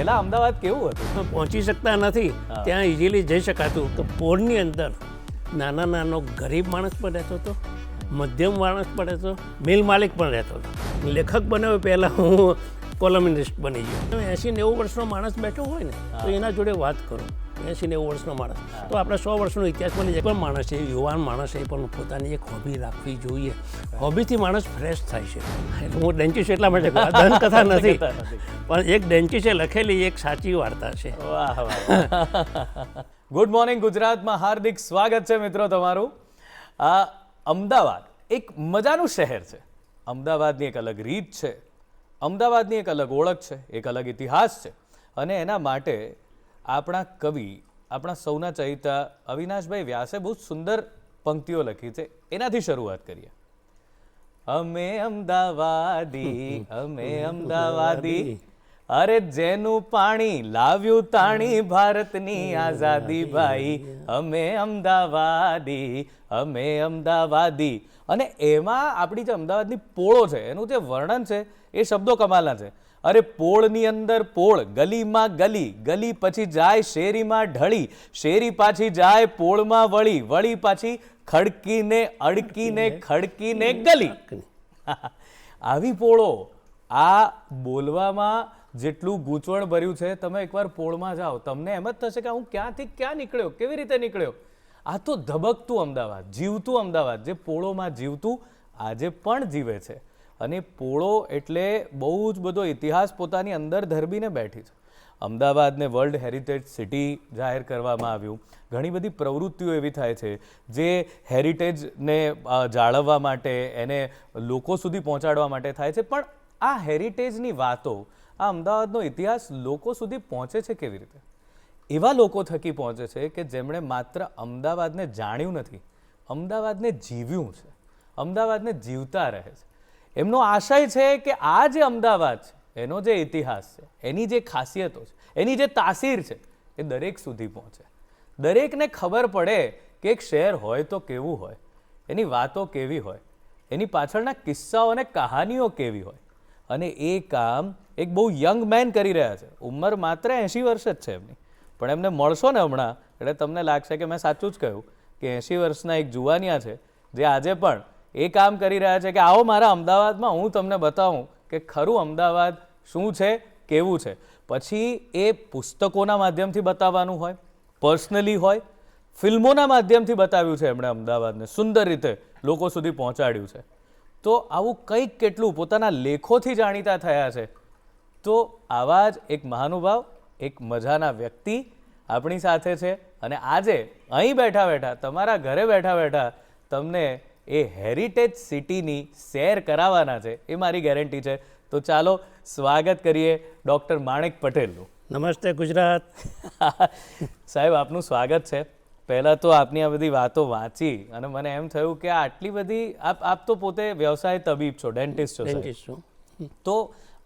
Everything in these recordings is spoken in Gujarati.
પહેલા અમદાવાદ કેવું હતું? પહોંચી શકતા નથી, ત્યાં ઇઝીલી જઈ શકાતું. તો પોળની અંદર નાનો ગરીબ માણસ પણ રહેતો હતો, મધ્યમ માણસ પણ રહેતો, મિલ માલિક પણ રહેતો હતો. લેખક બન્યો પહેલાં હું કોલમિનિસ્ટ બની ગયો. 80-90 વર્ષનો માણસ બેઠો હોય ને તો એના જોડે વાત કરો. 80-90 વર્ષનો માણસ તો આપણે 100 વર્ષનો ઇતિહાસ બની જાય. પણ માણસ એ યુવાન માણસ એ પણ પોતાની એક હોબી રાખવી જોઈએ. હોબીથી માણસ ફ્રેશ થાય છે. એટલે હું ડેન્ચિસ એટલા માટે દંતકથા નથી, પણ એક ડેન્ચિસે લખેલી એક સાચી વાર્તા છે. વાહ વાહ. ગુડ મોર્નિંગ ગુજરાતમાં હાર્દિક સ્વાગત છે મિત્રો તમારું. આ અમદાવાદ એક મજાનું શહેર છે. અમદાવાદની એક અલગ રીત છે, અમદાવાદની એક અલગ ઓળખ છે, એક અલગ ઇતિહાસ છે. અને એના માટે આપણા કવિ, આપણા સૌના ચહિતા અવિનાશભાઈ વ્યાસે બહુ સુંદર પંક્તિઓ લખી છે. એનાથી શરૂઆત કરીએ. અમે અમદાવાદી, અમે અમદાવાદી, અરે જેનું પાણી લાવ્યું તાણી ભારતની આઝાદી ભાઈ. અમે અમદાવાદી, અમે અમદાવાદી. અને એમાં આપણી જે અમદાવાદની પોળો છે એનું જે વર્ણન છે એ શબ્દો કમાલના છે. અરે પોળની અંદર પોળ, ગલીમાં ગલી, ગલી પછી જાય શેરીમાં ઢળી, શેરી પાછી જાય પોળમાં વળી, વળી પાછી ખડકીને અડકીને ખડકીને ગલી. આવી પોળો, આ બોલવામાં જેટલું ગૂંચવણ ભર્યું છે, તમે એકવાર પોળમાં જાઓ તમને એમ જ થશે કે હું ક્યાંથી ક્યાં નીકળ્યો, કેવી રીતે નીકળ્યો. આ તો ધબકતું અમદાવાદ, જીવતું અમદાવાદ, જે પોળોમાં જીવતું આજે પણ જીવે છે. અને પોળો એટલે બહુ જ બધો ઇતિહાસ પોતાની અંદર ધરબીને બેઠી છે. અમદાવાદને વર્લ્ડ હેરિટેજ સિટી જાહેર કરવામાં આવ્યું. ઘણી બધી પ્રવૃત્તિઓ એવી થાય છે જે હેરિટેજને જાળવવા માટે, એને લોકો સુધી પહોંચાડવા માટે થાય છે. પણ આ હેરિટેજની વાતો, આ અમદાવાદનો ઇતિહાસ લોકો સુધી પહોંચે છે કેવી રીતે? એવા લોકો થકી પહોંચે છે કે જેમણે માત્ર અમદાવાદને જાણ્યું નથી, અમદાવાદને જીવ્યું છે, અમદાવાદને જીવતા રહે છે. એમનો આશય છે કે આ જે અમદાવાદ છે, એનો જે ઇતિહાસ છે, એની જે ખાસિયતો છે, એની જે તાસીર છે, એ દરેક સુધી પહોંચે. દરેકને ખબર પડે કે એક શહેર હોય તો કેવું હોય, એની વાતો કેવી હોય, એની પાછળના કિસ્સાઓ અને કહાનીઓ કેવી હોય. અને એ કામ એક બહુ યંગ મેન કરી રહ્યા છે. ઉંમર માત્ર 80 વર્ષ જ છે એમની, પણ એમને મળશો ને હમણાં એટલે તમને લાગશે કે મેં સાચું જ કહ્યું કે 80 વર્ષના એક જુવાનિયા છે જે આજે પણ એ કામ કરી રહ્યા છે કે આવો મારા અમદાવાદમાં હું તમને બતાવું કે ખરું અમદાવાદ શું છે, કેવું છે. પછી એ પુસ્તકોના માધ્યમથી બતાવવાનું હોય, પર્સનલી હોય, ફિલ્મોના માધ્યમથી બતાવ્યું છે એમણે અમદાવાદને, સુંદર રીતે લોકો સુધી પહોંચાડ્યું છે. તો આવું કંઈક કેટલું પોતાના લેખોથી જાણીતા થયા છે. તો આવા જ એક મહાનુભાવ, એક મજાના વ્યક્તિ આપણી સાથે છે. અને આજે અહીં બેઠા બેઠા, તમારા ઘરે બેઠા બેઠા તમને એ હેરિટેજ સિટીની સૈર કરાવવાના છે, એ મારી ગેરંટી છે. તો ચાલો સ્વાગત કરીએ ડૉક્ટર માણેક પટેલનું. નમસ્તે ગુજરાત. સાહેબ, આપનું સ્વાગત છે. પહેલાં તો આપની આ બધી વાતો વાંચી અને મને એમ થયું કે આટલી બધી આપ તો પોતે વ્યવસાય તબીબ છો, ડેન્ટિસ્ટ છો. ડેન્ટિસ્ટ છું. તો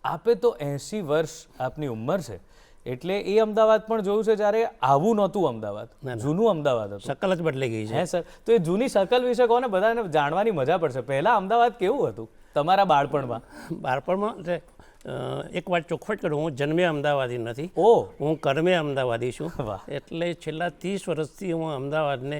આપે તો 80 વર્ષ આપની ઉંમર છે, એટલે એ અમદાવાદ પણ જોયું છે જ્યારે આવું નહોતું અમદાવાદ, જૂનું અમદાવાદ હતું. શકલ જ બદલાઈ ગઈ છે. હે સર, તો એ જૂની શકલ વિશે કહો ને, બધાને જાણવાની મજા પડશે. પહેલાં અમદાવાદ કેવું હતું તમારા બાળપણમાં? બાળપણમાં એક વાત ચોખવટ કરું, હું જન્મે અમદાવાદી નથી. ઓહ, હું કર્મે અમદાવાદી છું. વાહ. એટલે છેલ્લા 30 વર્ષથી હું અમદાવાદને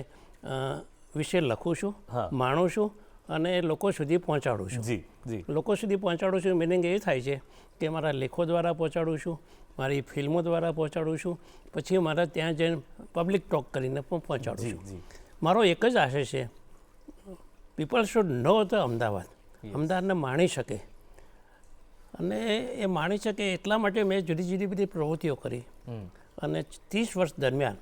વિશે લખું છું, માણું છું અને લોકો સુધી પહોંચાડું છું. જી જી. લોકો સુધી પહોંચાડું છું મિનિંગ એ થાય છે કે મારા લેખો દ્વારા પહોંચાડું છું, મારી ફિલ્મો દ્વારા પહોંચાડું છું, પછી મારા ત્યાં જઈને પબ્લિક ટોક કરીને પણ પહોંચાડું છું. મારો એક જ આશય છે, people should no the Ahmedabad. અમદાવાદને માણી શકે, અને એ માણી શકે એટલા માટે મેં જુદી જુદી બધી પ્રવૃત્તિઓ કરી. અને 30 વર્ષ દરમિયાન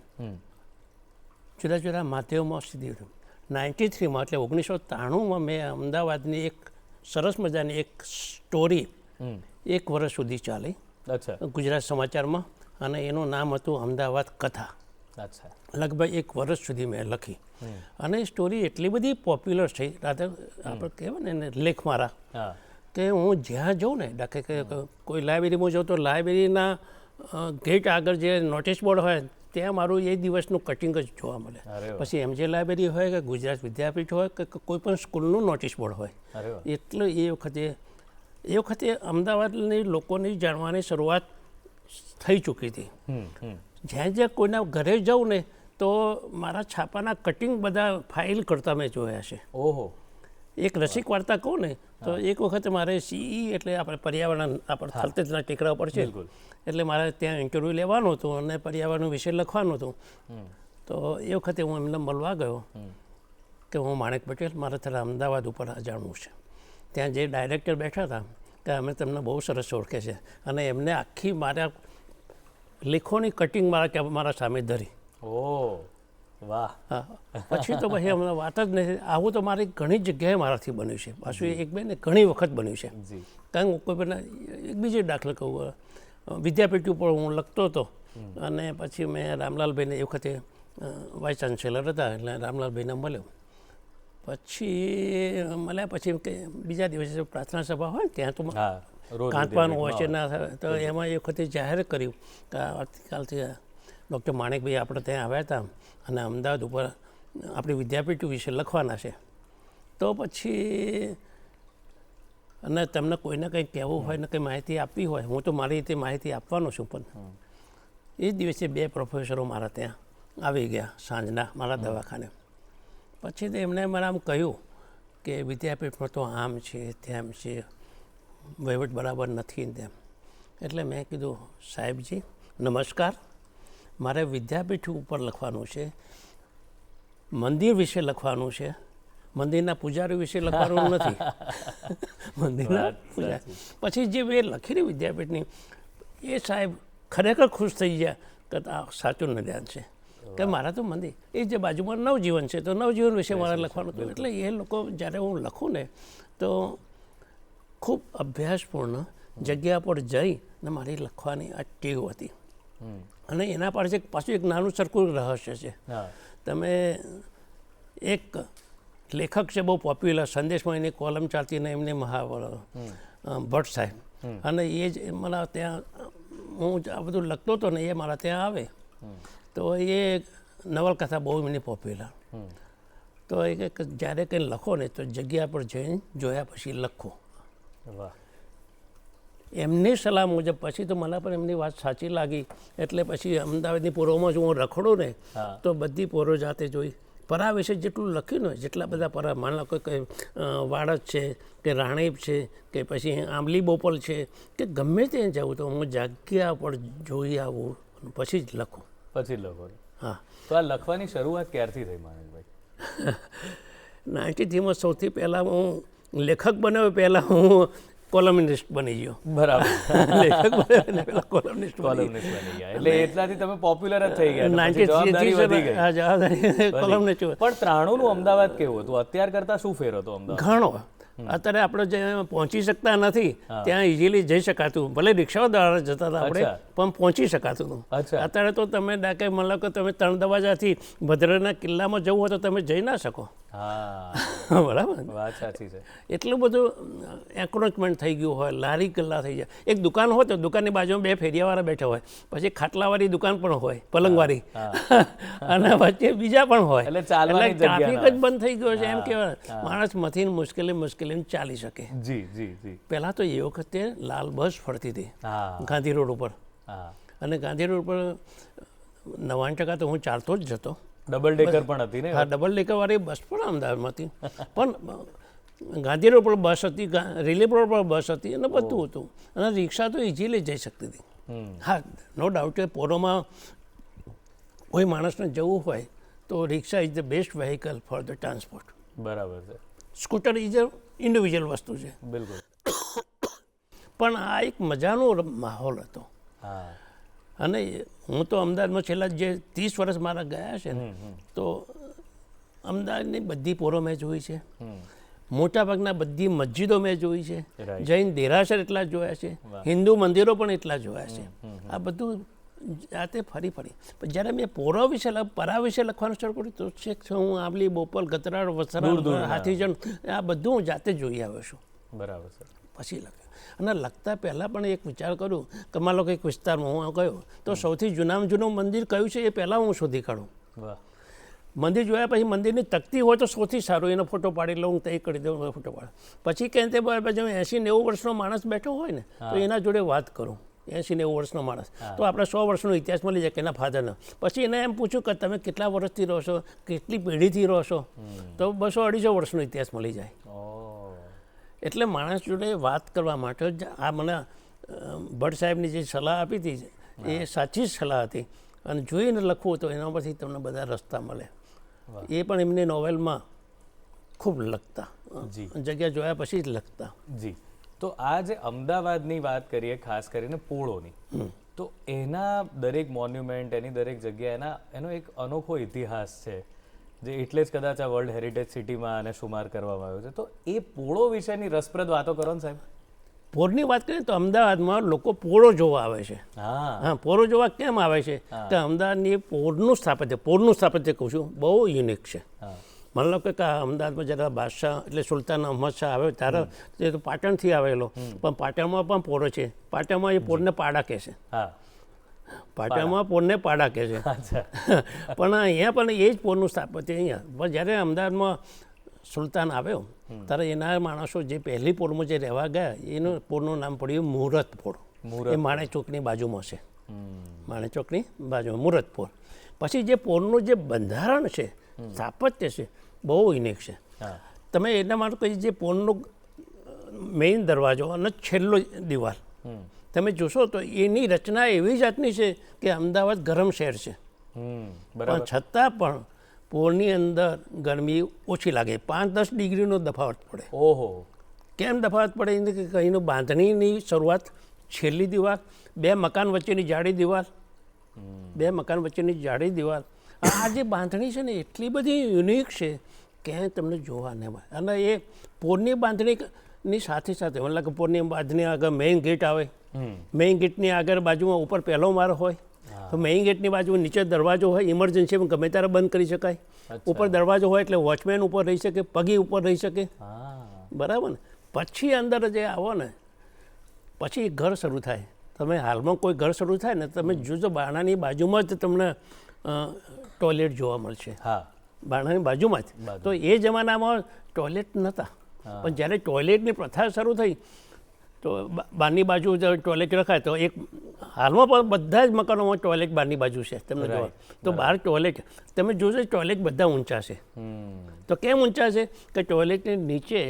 જુદા જુદા માધ્યમોમાં સીધી 93માં એટલે 1993માં મેં અમદાવાદની એક સરસ મજાની એક સ્ટોરી 1 વર્ષ સુધી ચાલી. અચ્છા. ગુજરાત સમાચારમાં, અને એનું નામ હતું અમદાવાદ કથા. અચ્છા. લગભગ 1 વર્ષ સુધી મેં લખી. અને સ્ટોરી એટલી બધી પોપ્યુલર થઈ, રાધર આપણે કહેવાય ને લેખ મારા, કે હું જ્યાં જાઉં ને, દાખલા કે કોઈ લાઇબ્રેરીમાં જાઉં તો લાઇબ્રેરીના ગેટ આગળ જે નોટિસ બોર્ડ હોય ત્યાં મારું એ દિવસનું કટિંગ જ જોવા મળે. પછી MJ લાઇબ્રેરી હોય કે ગુજરાત વિદ્યાપીઠ હોય કે કોઈ પણ સ્કૂલનું નોટિસ બોર્ડ હોય. એટલે એ વખતે અમદાવાદની લોકોની જાણવાની શરૂઆત થઈ ચૂકી હતી. જ્યાં જ્યાં કોઈના ઘરે જાઉં ને તો મારા છાપાના કટિંગ બધા ફાઇલ કરતા મેં જોયા છે. ઓહો. એક રસિક વાર્તા કહું ને તો એક વખત મારે સીઈ એટલે આપણે પર્યાવરણ આપણે થલતેજના ટેકરા પર છે એટલે મારે ત્યાં ઇન્ટરવ્યૂ લેવાનું હતું અને પર્યાવરણ વિશે લખવાનું હતું. તો એ વખતે હું એમને મળવા ગયો કે હું માણેક પટેલ મારે તારા અમદાવાદ ઉપર જાણવું છે. ત્યાં જે ડાયરેક્ટર બેઠા હતા કે અમે તમને બહુ સરસ ઓળખે છે અને એમને આખી મારા લેખોની કટિંગ મારા સામે ધરી. ઓહ વાહ. હા પછી તો પછી અમને વાત જ નથી. આવું તો મારી ઘણી જગ્યાએ મારાથી બન્યું છે. પાછું એક બે ને ઘણી વખત બન્યું છે. કારણ કે કોઈ પહેલાં એક બીજી દાખલા કહું, વિદ્યાપીઠ ઉપર હું લખતો હતો અને પછી મેં રામલાલભાઈને એ વખતે વાઇસ ચાન્સેલર હતા એટલે રામલાલભાઈને મળ્યો. પછી મળ્યા પછી કે બીજા દિવસે પ્રાર્થના સભા હોય ત્યાં તો કાંતવાનું હોય છે ના થાય તો એમાં એ વખતે જાહેર કર્યું કે આવતીકાલથી ડૉક્ટર માણેકભાઈ આપણે ત્યાં આવ્યા હતા અને અમદાવાદ ઉપર આપણી વિદ્યાપીઠ વિશે લખવાના છે. તો પછી અને તમને કોઈને કંઈ કહેવું હોય ને કંઈ માહિતી આપવી હોય, હું તો મારી રીતે માહિતી આપવાનો છું. પણ એ જ દિવસે 2 પ્રોફેસરો મારા ત્યાં આવી ગયા સાંજના મારા દવાખાને. પછી તો એમણે મને આમ કહ્યું કે વિદ્યાપીઠમાં તો આમ છે તેમ છે, વહીવટ બરાબર નથી ને તેમ. એટલે મેં કીધું સાહેબજી નમસ્કાર, મારે વિદ્યાપીઠ ઉપર લખવાનું છે, મંદિર વિશે લખવાનું છે, મંદિરના પૂજારી વિશે લખવાનું નથી. મંદિરના પૂજારી પછી જે મેં લખેલી વિદ્યાપીઠની એ સાહેબ ખરેખર ખુશ થઈ ગયા કે આ સાચું નિદાન છે કે મારા તો મંદિર એ જે બાજુમાં નવજીવન છે તો નવજીવન વિશે મારે લખવાનું હતું. એટલે એ લોકો જ્યારે હું લખું ને તો ખૂબ અભ્યાસપૂર્ણ જગ્યા પર જઈ ને મારી લખવાની આ ટેવ હતી. અને એના પાસે પાછું એક નાનું સરખું રહસ્ય છે. તમે એક લેખક છે બહુ પોપ્યુલર, સંદેશમાં એની કોલમ ચાલતી ને એમની ભટ્ટ સાહેબ, અને એ જ મારા ત્યાં હું આ બધું લખતો હતો ને એ મારા ત્યાં આવે તો એ નવલકથા બહુ એમની પોપ્યુલર. તો એ જ્યારે કંઈ લખો ને તો જગ્યા પર જઈને જોયા પછી લખો. એમની સલાહ મુજબ પછી તો મને પણ એમની વાત સાચી લાગી. એટલે પછી અમદાવાદની પોરોમાં જો હું રખડું ને તો બધી પોરો જાતે જોઈ. પરા વિશે જેટલું લખ્યું ને જેટલા બધા પરા, માની લો કોઈ વાડજ છે કે રાણીપ છે કે પછી આંબલી બોપલ છે કે ગમે ત્યાં જાઉં તો હું જગ્યા પર જોઈ આવું પછી જ લખું. પછી લખો. હા. તો આ લખવાની શરૂઆત ક્યારથી થઈ માણેકભાઈ? 93માં સૌથી પહેલાં હું લેખક બન્યો, પહેલાં હું કોલમનિસ્ટ બની ગયો. બરાબર. લેખક બન્યો પહેલાં કોલમનિસ્ટ બની ગયા એટલે એટલાથી તમે પોપ્યુલર જ થઈ ગયા. જવાબદારી વધી ગઈ. હા, જવાબદારી કોલમનિસ્ટ. પણ 93નું અમદાવાદ કેવું હતું? અત્યાર કરતા શું ફેર હતો અમદાવાદ? ઘણો. અત્યારે આપણે જે પહોંચી શકતા નથી ત્યાં ઇઝીલી જઈ શકાતું. ભલે રિક્ષાઓ દ્વારા જતા હતા આપણે પણ પહોંચી શકાતું હતું. અત્યારે તો તમે ડાકે મતલબ કે તમે 3 દરવાજાથી ભદ્રના કિલ્લામાં જવું હોય તો તમે જઈ ના શકો. બરાબર, વાત સાચી છે. એટલું બધું એન્ક્રોચમેન્ટ થઈ ગયું હોય, લારી ગલ્લા થઈ જાય. એક દુકાન હોય તો દુકાનની બાજુમાં 2 ફેરિયાવાળા બેઠા હોય, પછી ખાટલાવાળી દુકાન પણ હોય, પલંગવાળી, અને વચ્ચે બીજા પણ હોય. એટલે ટ્રાફિક જ બંધ થઈ ગયો છે. એમ કહેવાય માણસ મથીને મુશ્કેલી ચાલી શકે. જી જી જી. પહેલાં તો એ વખતે લાલ બસ ફરતી હતી ગાંધી રોડ ઉપર, અને ગાંધી રોડ ઉપર 99% તો હું ચાલતો જ જતો. ડબલ ડેકર પણ હતી ને? હા, ડબલ ડેકર વાળી બસ પણ અમદાવાદમાં હતી. પણ ગાંધી રોડ પર બસ હતી, રિલીફ રોડ પર બસ હતી અને બધું હતું. અને રિક્ષા તો ઇઝીલી જઈ શકતી હતી. હા, નો ડાઉટ કે પોરોમાં કોઈ માણસને જવું હોય તો rickshaw is the best vehicle for the transport. બરાબર છે. સ્કૂટર ઇઝ અ ઇન્ડિવિજ્યુઅલ વસ્તુ છે. બિલકુલ. પણ આ એક મજાનો માહોલ હતો. અને હું તો અમદાવાદમાં છેલ્લા જે 30 વર્ષ મારા ગયા છે ને તો અમદાવાદની બધી પોરો મેં જોઈ છે. મોટાભાગના બધી મસ્જિદો મેં જોઈ છે. જૈન દેરાસર એટલા જોયા છે, હિન્દુ મંદિરો પણ એટલા જોયા છે. આ બધું જાતે ફરી પણ જ્યારે મેં પોરો વિશે પરા વિશે લખવાનું શરૂ કર્યું તો છે હું આંબલી બોપલ ગતરાળ વસરા હાથીજણ આ બધું હું જાતે જોઈ આવ્યો છું. બરાબર છે. પછી લખ્યું. અને લખતા પહેલાં પણ એક વિચાર કરું કે માનો લોકો એક વિસ્તારમાં હું ગયો તો સૌથી જૂનામાં જૂનું મંદિર કયું છે એ પહેલાં હું શોધી કાઢું. મંદિર જોયા પછી મંદિરની તકતી હોય તો સૌથી સારું, એનો ફોટો પાડી લઉં, તે કરી દઉં, ફોટો પાડું. પછી કે તે પછી 80-90 વર્ષનો માણસ બેઠો હોય ને તો એના જોડે વાત કરું 80-90 વર્ષનો માણસ, તો આપણે 100 વર્ષનો ઇતિહાસ મળી જાય કે એના ફાધરનો. પછી એને એમ પૂછ્યું કે તમે કેટલા વર્ષથી રહો છો, કેટલી પેઢીથી રહો છો, તો 200-250 વર્ષનો ઇતિહાસ મળી જાય. એટલે માણસ જોડે વાત કરવા માટે જ આ મને ભટ્ટ સાહેબની જે સલાહ આપી હતી એ સાચી જ સલાહ હતી. અને જોઈને લખવું તો એના પરથી તમને બધા રસ્તા મળે. એ પણ એમની નોવેલમાં ખૂબ લખતા, જગ્યા જોયા પછી જ લખતા. જી. તો આ જે અમદાવાદની વાત કરીએ ખાસ કરીને પોળોની, તો એના દરેક મોન્યુમેન્ટ, એની દરેક જગ્યા એનો એક અનોખો ઇતિહાસ છે, જે એટલે જ કદાચ આ વર્લ્ડ હેરિટેજ સિટીમાં આને શુમાર કરવામાં આવ્યો છે. તો એ પોળો વિશેની રસપ્રદ વાતો કરો ને સાહેબ. પોળની વાત કરીએ તો અમદાવાદમાં લોકો પોળો જોવા આવે છે. હા, પોળો જોવા કેમ આવે છે કે અમદાવાદની પોળનું સ્થાપત્ય કહું છું બહુ યુનિક છે. મને લાગે કે અમદાવાદમાં જ્યારે બાદશાહ એટલે સુલતાન અહમદ શાહ આવ્યો ત્યારે તે તો પાટણથી આવેલો, પણ પાટણમાં પણ પોળો છે. પાટણમાં એ પોળને પાડા કહે છે. પાટણમાં પોળને પાડા કહે છે. પણ અહીંયા પણ એ જ પોળનું સ્થાપત્ય અહીંયા. પણ જ્યારે અમદાવાદમાં સુલતાન આવ્યો ત્યારે એના માણસો જે પહેલી પોળમાં જે રહેવા ગયા એનું પોળનું નામ પડ્યું મુહૂર્ત પોળ. એ માણેક ચોકની બાજુમાં છે. માણેક ચોકની બાજુમાં મુહૂર્ત પોળ. પછી જે પોળનું જે બંધારણ છે, સ્થાપત્ય છે, બહુ યુનિક છે. તમે એના માટે કહી જે પોળનો મેઇન દરવાજો અને છેલ્લો દિવાલ તમે જોશો તો એની રચના એવી જાતની છે કે અમદાવાદ ગરમ શહેર છે, પણ છતાં પણ પોળની અંદર ગરમી ઓછી લાગે. 5-10 ડિગ્રીનો તફાવત પડે. ઓહો. કેમ તફાવત પડે? એને કે અહીંનું બાંધણીની શરૂઆત, છેલ્લી દિવાલ, 2 મકાન વચ્ચેની જાડી દિવાલ, 2 મકાન વચ્ચેની જાડી દિવાલ. આ જે બાંધણી છે ને એટલી બધી યુનિક છે ક્યાંય તમને જોવા નહીં મળે. અને એ પોળની બાંધણીની સાથે સાથે મતલબ કે પોળની બાંધણી આગળ મેઇન ગેટ આવે, મેઇન ગેટની આગળ બાજુમાં ઉપર પહેલો માળ હોય, તો મેઇન ગેટની બાજુ નીચે દરવાજો હોય, ઇમરજન્સીમાં ગમે ત્યારે બંધ કરી શકાય. ઉપર દરવાજો હોય એટલે વોચમેન ઉપર રહી શકે, પગી ઉપર રહી શકે, બરાબર ને. પછી અંદર જે આવો ને પછી ઘર શરૂ થાય. તમે હાલમાં કોઈ ઘર શરૂ થાય ને તમે જોજો બારણાની બાજુમાં જ તમને ટોયલેટ જોવા મળશે. બારણાની બાજુમાં જ. તો એ જમાનામાં ટોયલેટ નહોતા, પણ જ્યારે ટોયલેટની પ્રથા શરૂ થઈ તો બહારની બાજુ ટોયલેટ રખાય. તો એક હાલમાં પણ બધા જ મકાનોમાં ટોયલેટ બહારની બાજુ છે તમને જોવા. તો બહાર ટોયલેટ તમે જોશો ટોયલેટ બધા ઊંચા છે. તો કેમ ઊંચા છે કે ટોયલેટની નીચે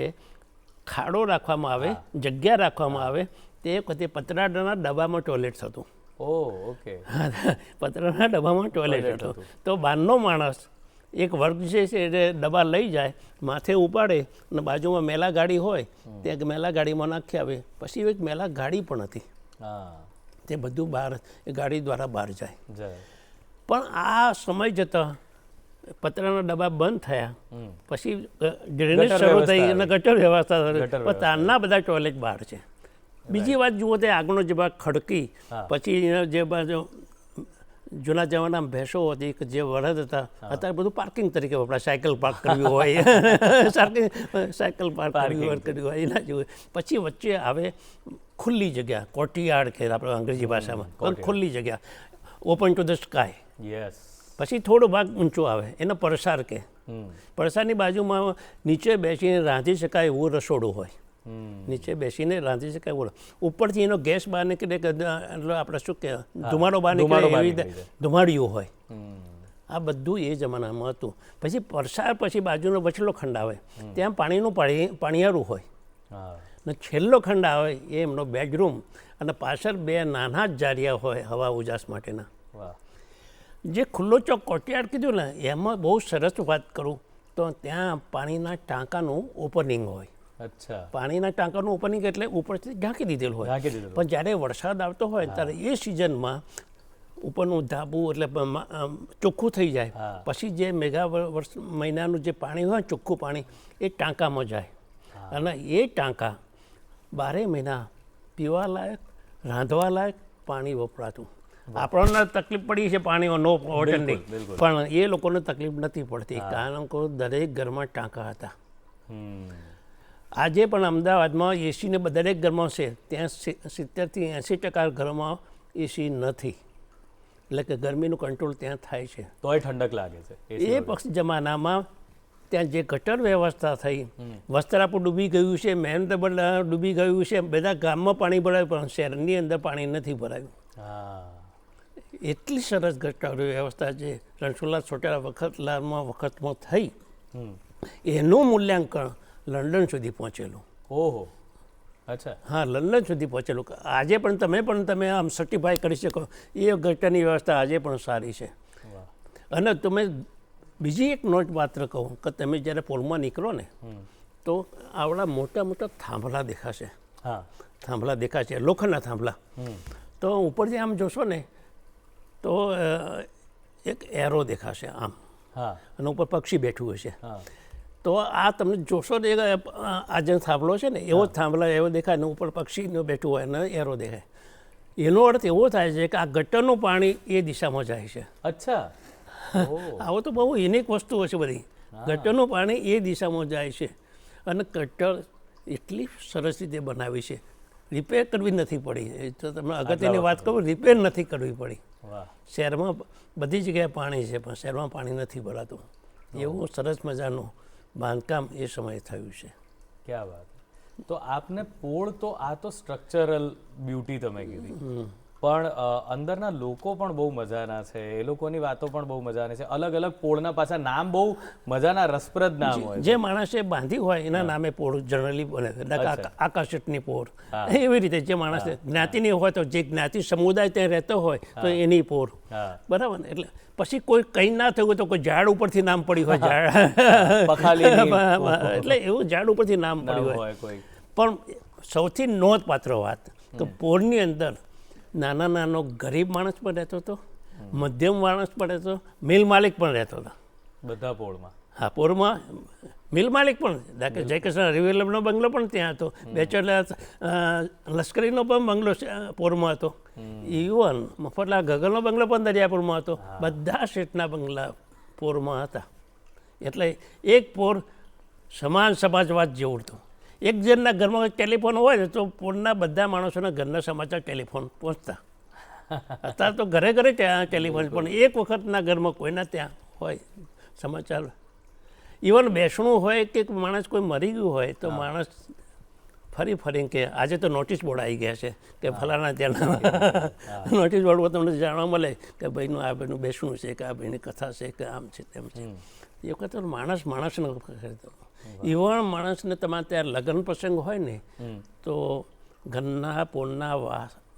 ખાડો રાખવામાં આવે, જગ્યા રાખવામાં આવે. તે વખતે પતરાના ડબ્બામાં ટોયલેટ થતું. પતરાના ડબ્બામાં ટોયલેટ હતું. તો બહારનો માણસ એક વર્ગ જે છે એ ડબ્બા લઈ જાય, માથે ઉપાડે અને બાજુમાં મેલા ગાડી હોય ત્યાં મેલા ગાડીમાં નાખી આવે. પછી એક મેલા ગાડી પણ હતી, તે બધું બહાર એ ગાડી દ્વારા બહાર જાય. પણ આ સમય જતાં પતરાના ડબ્બા બંધ થયા, પછી ડ્રેનેજ શરૂ થઈ અને ગટર વ્યવસ્થા થઈ, પણ ત્યારના બધા ટોયલેટ બહાર છે. બીજી વાત જુઓ તો આગળનો જે ભાગ ખડકી, પછી જે બાજુ જૂના જમાનામાં ભેંસો હતી કે જે વરદ હતા, અત્યારે બધું પાર્કિંગ તરીકે વપરાય. સાયકલ પાર્ક કરવી હોય, સાયકલ પાર્ક કરવી હોય એના જેવું. પછી વચ્ચે આવે ખુલ્લી જગ્યા, કોર્ટયાર્ડ કે આપણે અંગ્રેજી ભાષામાં, ખુલ્લી જગ્યા, ઓપન ટુ ધ સ્કાય. પછી થોડો ભાગ ઊંચો આવે એને પરસાર કહે. પરસારની બાજુમાં નીચે બેસીને રાંધી શકાય એવું રસોડું હોય. નીચે બેસીને રાંધી શકાય એવું. ઉપરથી એનો ગેસ બહાર નીકળે કે આપણે શું કહેવાય ધુમાડો બહાર નીકળે એવી રીતે ધુમાડિયું હોય. આ બધું એ જમાનામાં હતું. પછી પરસાર પછી બાજુનો વચલો ખંડ આવે, ત્યાં પાણીનું પાણીયારું હોય. અને છેલ્લો ખંડ આવે એ એમનો બેડરૂમ, અને પાછળ 2 નાના જ જારિયા હોય હવા ઉજાસ માટેના. જે ખુલ્લો ચોક કોર્ટયાર્ડ કીધું ને એમાં બહુ સરસ વાત કરું તો ત્યાં પાણીના ટાંકાનું ઓપનિંગ હોય. પાણીના ટાંકાનું ઓપનિંગ એટલે ઉપરથી ઢાંકી દીધેલું હોય. પણ જ્યારે વરસાદ આવતો હોય ત્યારે એ સિઝનમાં ઉપરનું ધાબું એટલે ચોખ્ખું થઈ જાય. પછી જે મહિનાનું જે પાણી હોય ચોખ્ખું પાણી એ ટાંકામાં જાય. અને એ ટાંકા 12 મહિના પીવા લાયક, રાંધવા લાયક પાણી વપરાતું. આપણને તકલીફ પડી છે પાણીનો નો વોટરની, પણ એ લોકોને તકલીફ નથી પડતી કારણ કે દરેક ઘરમાં ટાંકા હતા. આજે પણ અમદાવાદમાં એસીને દરેક ઘરમાં છે, ત્યાં 70થી 80% ઘરમાં એસી નથી. એટલે કે ગરમીનું કંટ્રોલ ત્યાં થાય છે. તોય ઠંડક લાગે છે. એ પક્ષ જમાનામાં ત્યાં જે ગટર વ્યવસ્થા થઈ, વસ્ત્રાપુર ડૂબી ગયું છે, મહેમદાબાદ ડૂબી ગયું છે, બધા ગામમાં પાણી ભરાયું પણ શહેરની અંદર પાણી નથી ભરાયું. એટલી સરસ ગટર વ્યવસ્થા જે રણછોડલાલ છોટા વખતમાં થઈ, એનું મૂલ્યાંકન લંડન સુધી પહોંચેલું. ઓહો, અચ્છા. હા, લંડન સુધી પહોંચેલું. આજે પણ તમે આમ સર્ટિફાઈ કરી શકો એ ગટરની વ્યવસ્થા આજે પણ સારી છે. અને તમે બીજી એક નોટ માત્ર કહું કે તમે જ્યારે પોલમાં નીકળો ને તો આવડા મોટા મોટા થાંભલા દેખાશે. થાંભલા દેખાશે, લોખંડના થાંભલા. તો ઉપરથી આમ જોશો ને તો એક એરો દેખાશે આમ, અને ઉપર પક્ષી બેઠું હશે. તો આ તમે જોશો ને આ જે થાંભલો છે ને એવો જ થાંભલા એવો દેખાય ને ઉપર પક્ષીનો બેઠું હોય અને એરો દેખાય. એનો અર્થ એવો થાય છે કે આ ગટરનું પાણી એ દિશામાં જાય છે. અચ્છા. આવો તો બહુ યુનિક વસ્તુઓ છે બધી. ગટરનું પાણી એ દિશામાં જાય છે અને ગટર એટલી સરસ રીતે બનાવી છે, રિપેર કરવી નથી પડી. તો તમે અગત્યની વાત કરું, રિપેર નથી કરવી પડી. શહેરમાં બધી જગ્યાએ પાણી છે પણ શહેરમાં પાણી નથી ભરાતું. એવું સરસ મજાનું બાંધકામ એ સમયે થયું છે. ક્યાં વાત. તો આપને પોળ તો આ તો સ્ટ્રક્ચરલ બ્યુટી તમે કીધી, પણ અંદરના લોકો પણ બહુ મજાના છે, એ લોકોની વાતો પણ બહુ મજાની છે. અલગ અલગ પોળના પાછા નામ બહુ મજાના રસપ્રદ નામ હોય. જે માણસે બાંધી હોય એના નામે પોળ જનરલી બને છે. આકાશની પોળ એવી રીતે જે માણસ જ્ઞાતિની હોય તો જે જ્ઞાતિ સમુદાય ત્યાં રહેતો હોય તો એની પોળ, બરાબર ને. એટલે પછી કોઈ કંઈ ના થયું તો કોઈ ઝાડ ઉપરથી નામ પડી હોય, એટલે એવું ઝાડ ઉપરથી નામ પડ્યું હોય. પણ સૌથી નોંધપાત્ર વાત તો પોળની અંદર નાના નાનો ગરીબ માણસ પણ રહેતો હતો, મધ્યમ માણસ પણ રહેતો, મિલ માલિક પણ રહેતો હતો. બધા પોળમાં? હા, પોળમાં મિલ માલિક પણ, જયકૃષ્ણ રિવેલમનો બંગલો પણ ત્યાં હતો, બેચરલાલ લશ્કરીનો પણ બંગલો પોરમાં હતો, ઇવન મફતલાલ ગગનનો બંગલો પણ દરિયાપુરમાં હતો. બધા શેઠના બંગલા પોરમાં હતા. એટલે એક પોર સમાન સમાજવાદ જેવું હતું. એક જણના ઘરમાં ટેલિફોન હોય ને તો પોળના બધા માણસોના ઘરના સમાચાર ટેલિફોન પહોંચતા. અત્યારે તો ઘરે ઘરે ત્યાં ટેલિફોન, પણ એક વખતના ઘરમાં કોઈના ત્યાં હોય સમાચાર. ઇવન બેસણું હોય કે માણસ કોઈ મરી ગયું હોય તો માણસ ફરીને કે આજે તો નોટિસ બોર્ડ આવી ગયા છે કે ફલાણા ત્યાંના નોટિસ બોર્ડ પર તમને જાણવા મળે કે ભાઈનું આ ભાઈનું બેસણું છે, કે આ ભાઈની કથા છે, કે આમ છે તેમ છે. એ વખત માણસને ખરીદો. ઇવન માણસને તમારે ત્યાં લગ્ન પ્રસંગ હોય ને તો ઘરના પોળના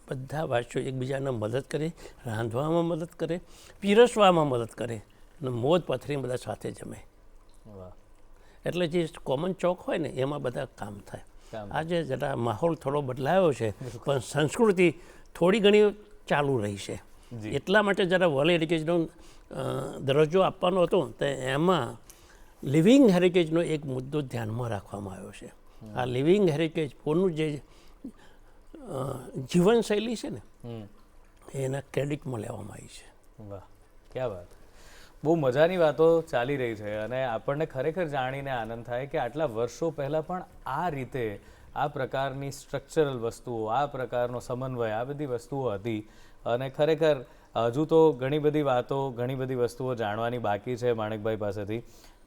બધા વાસીઓ એકબીજાને મદદ કરે, રાંધવામાં મદદ કરે, પીરસવામાં મદદ કરે અને મોજ પથરી બધા સાથે જમે. એટલે જે કોમન ચોક હોય ને એમાં બધા કામ થાય. આજે જરા માહોલ થોડો બદલાયો છે પણ સંસ્કૃતિ થોડી ઘણી ચાલુ રહી છે. એટલા માટે જરા વર્લ્ડ હેરિટેજનો દરજ્જો આપવાનો હતો તો એમાં લિવિંગ હેરિટેજનો એક મુદ્દો ધ્યાનમાં રાખવામાં આવ્યો છે. આ લિવિંગ હેરિટેજ પોળનું જે જીવનશૈલી છે ને એના ક્રેડિટમાં લેવામાં આવી છે. વાહ, ક્યાં વાત. બહુ મજાની વાતો ચાલી રહી છે અને આપણને ખરેખર જાણીને આનંદ થાય કે આટલા વર્ષો પહેલાં પણ આ રીતે આ પ્રકારની સ્ટ્રક્ચરલ વસ્તુઓ, આ પ્રકારનો સમન્વય, આ બધી વસ્તુઓ હતી. અને ખરેખર હજુ તો ઘણી બધી વાતો, ઘણી બધી વસ્તુઓ જાણવાની બાકી છે માણેકભાઈ પાસેથી.